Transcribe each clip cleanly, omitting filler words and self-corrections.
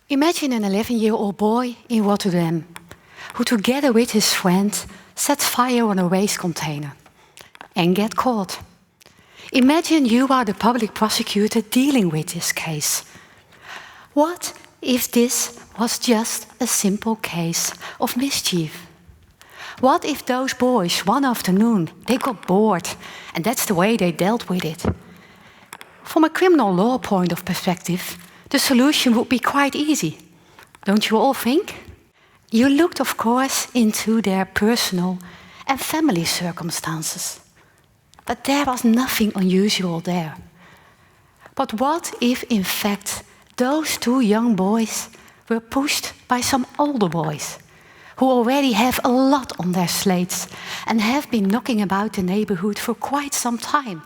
Imagine an 11-year-old boy in Rotterdam who, together with his friend, sets fire on a waste container and get caught. Imagine you are the public prosecutor dealing with this case. What if this was just a simple case of mischief? What if those boys, one afternoon, they got bored and that's the way they dealt with it? From a criminal law point of perspective, the solution would be quite easy, don't you all think? You looked, of course, into their personal and family circumstances. But there was nothing unusual there. But what if, in fact, those two young boys were pushed by some older boys who already have a lot on their slates and have been knocking about the neighborhood for quite some time?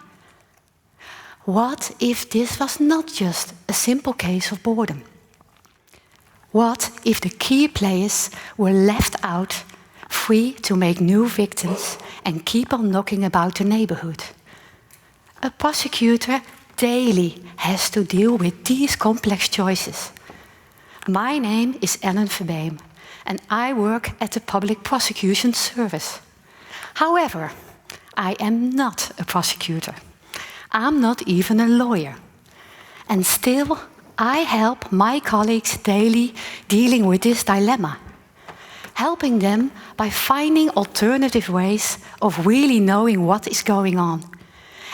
What if this was not just a simple case of boredom? What if the key players were left out, free to make new victims and keep on knocking about the neighborhood? A prosecutor daily has to deal with these complex choices. My name is Verbeem, and I work at the Public Prosecution Service. However, I am not a prosecutor. I'm not even a lawyer. And still, I help my colleagues daily dealing with this dilemma, helping them by finding alternative ways of really knowing what is going on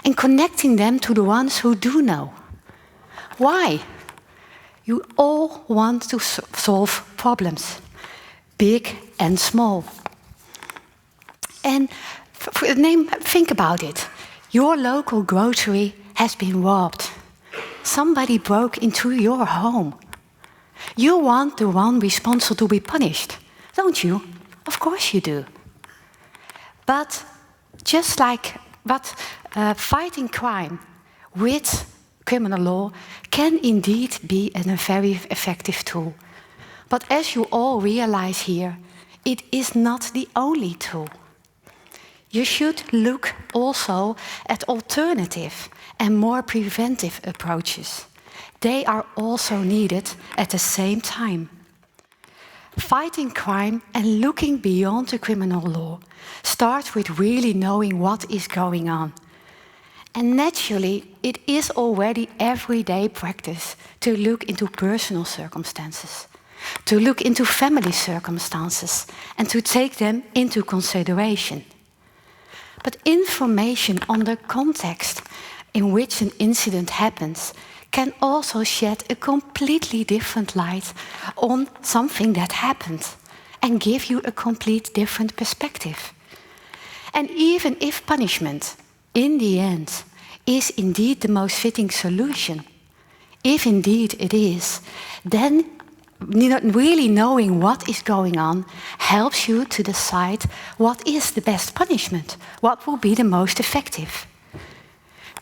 and connecting them to the ones who do know. Why? You all want to solve problems, big and small. And think about it. Your local grocery has been robbed. Somebody broke into your home. You want the one responsible to be punished, don't you? Of course you do. But just like fighting crime with criminal law can indeed be a very effective tool. But as you all realize here, it is not the only tool. You should look also at alternative and more preventive approaches. They are also needed at the same time. Fighting crime and looking beyond the criminal law starts with really knowing what is going on. And naturally, it is already everyday practice to look into personal circumstances, to look into family circumstances, and to take them into consideration. But information on the context in which an incident happens can also shed a completely different light on something that happened and give you a complete different perspective. And even if punishment, in the end, is indeed the most fitting solution, if indeed it is, then really knowing what is going on helps you to decide what is the best punishment, what will be the most effective.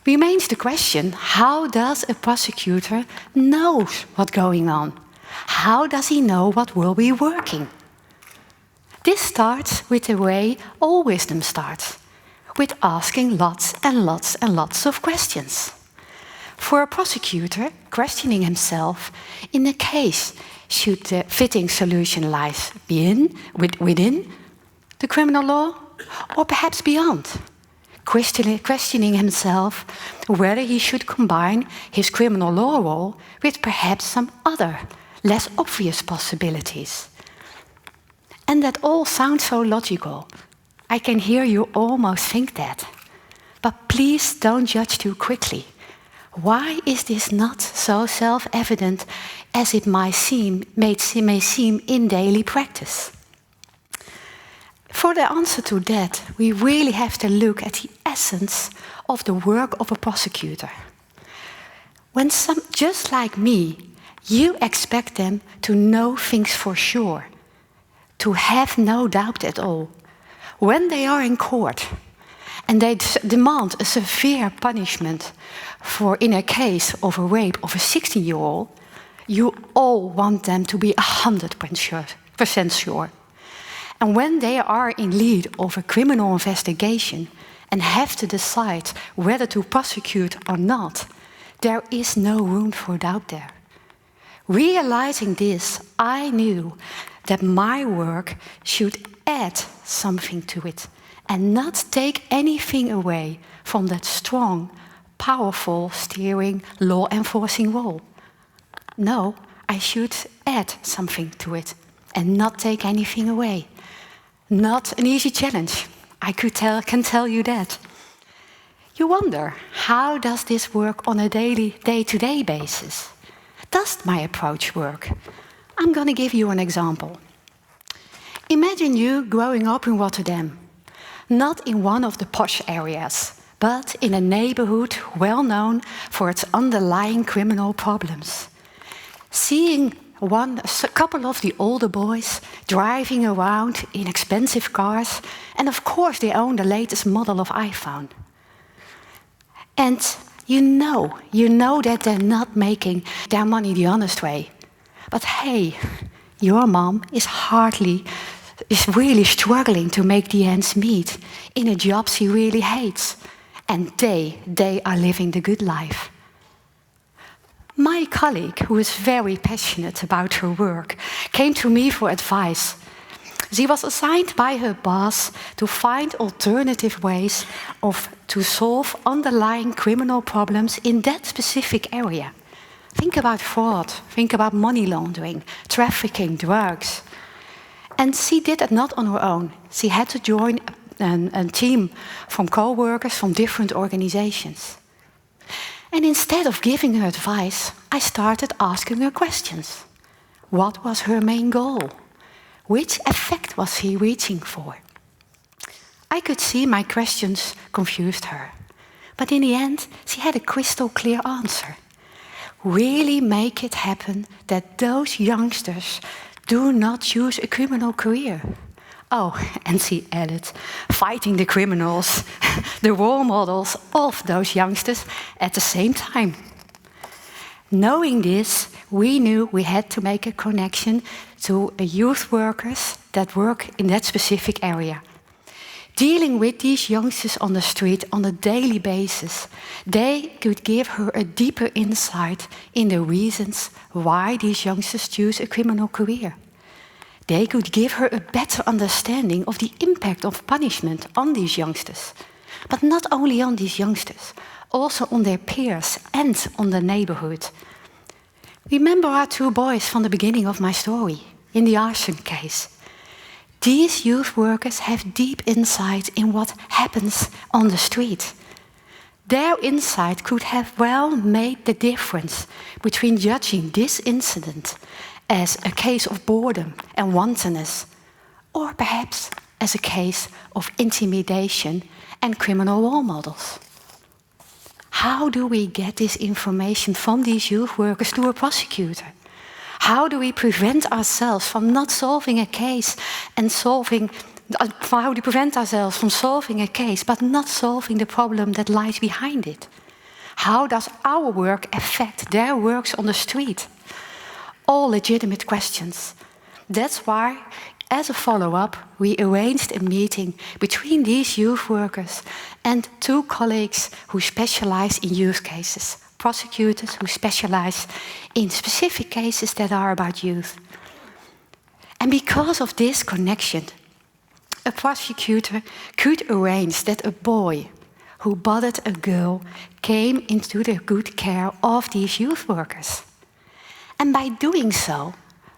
Remains the question, how does a prosecutor know what's going on? How does he know what will be working? This starts with the way all wisdom starts, with asking lots and lots and lots of questions. For a prosecutor, questioning himself in a case, should the fitting solution lies within the criminal law or perhaps beyond? Questioning himself whether he should combine his criminal law role with perhaps some other, less obvious possibilities. And that all sounds so logical. I can hear you almost think that. But please don't judge too quickly. Why is this not so self-evident as it may seem in daily practice? For the answer to that, we really have to look at the essence of the work of a prosecutor. When just like me, you expect them to know things for sure, to have no doubt at all. When they are in court and they demand a severe punishment in a case of a rape of a 16-year-old, you all want them to be 100% sure. And when they are in lead of a criminal investigation and have to decide whether to prosecute or not, there is no room for doubt there. Realizing this, I knew that my work should add something to it and not take anything away from that strong, powerful steering, law enforcing role. No, I should add something to it and not take anything away. Not an easy challenge, can tell you that. You wonder, how does this work on a daily, day-to-day basis? Does my approach work? I'm going to give you an example. Imagine you growing up in Rotterdam, not in one of the posh areas, but in a neighborhood well known for its underlying criminal problems. Seeing a couple of the older boys driving around in expensive cars, and of course they own the latest model of iPhone. And you know that they're not making their money the honest way. But hey, your mom is really struggling to make the ends meet in a job she really hates. And they are living the good life. My colleague, who is very passionate about her work, came to me for advice. She was assigned by her boss to find alternative ways to solve underlying criminal problems in that specific area. Think about fraud, think about money laundering, trafficking, drugs. And she did it not on her own. She had to join a team from co-workers from different organizations. And instead of giving her advice, I started asking her questions. What was her main goal? Which effect was she reaching for? I could see my questions confused her. But in the end, she had a crystal clear answer. Really make it happen that those youngsters do not choose a criminal career. Oh, and she added, fighting the criminals, the role models of those youngsters at the same time. Knowing this, we knew we had to make a connection to youth workers that work in that specific area. Dealing with these youngsters on the street on a daily basis, they could give her a deeper insight in the reasons why these youngsters choose a criminal career. They could give her a better understanding of the impact of punishment on these youngsters. But not only on these youngsters, also on their peers and on the neighborhood. Remember our two boys from the beginning of my story, in the arson case. These youth workers have deep insight in what happens on the street. Their insight could have well made the difference between judging this incident as a case of boredom and wantonness, or perhaps as a case of intimidation and criminal role models. How do we get this information from these youth workers to a prosecutor? How do we prevent ourselves from not solving a case and how do we prevent ourselves from solving a case but not solving the problem that lies behind it? How does our work affect their works on the street? All legitimate questions. That's why, as a follow-up, we arranged a meeting between these youth workers and two colleagues who specialize in youth cases, prosecutors who specialize in specific cases that are about youth. And because of this connection, a prosecutor could arrange that a boy who bothered a girl came into the good care of these youth workers. And by doing so,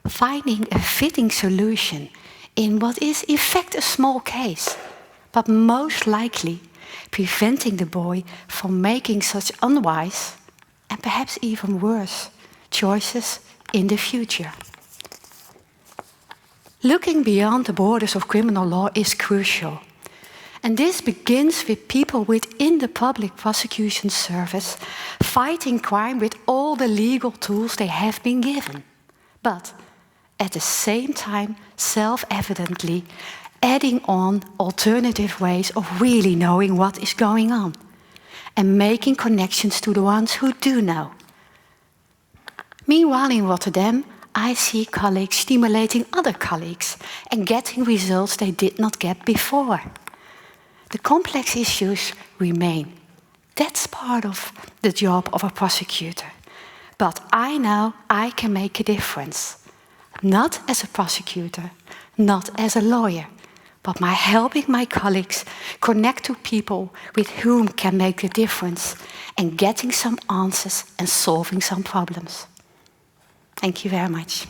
finding a fitting solution in what is in fact a small case, but most likely preventing the boy from making such unwise and perhaps even worse choices in the future. Looking beyond the borders of criminal law is crucial. And this begins with people within the public prosecution service fighting crime with all the legal tools they have been given. But at the same time, self-evidently, adding on alternative ways of really knowing what is going on and making connections to the ones who do know. Meanwhile, in Rotterdam, I see colleagues stimulating other colleagues and getting results they did not get before. The complex issues remain. That's part of the job of a prosecutor. But I know I can make a difference. Not as a prosecutor, not as a lawyer, but by helping my colleagues connect to people with whom can make a difference and getting some answers and solving some problems. Thank you very much.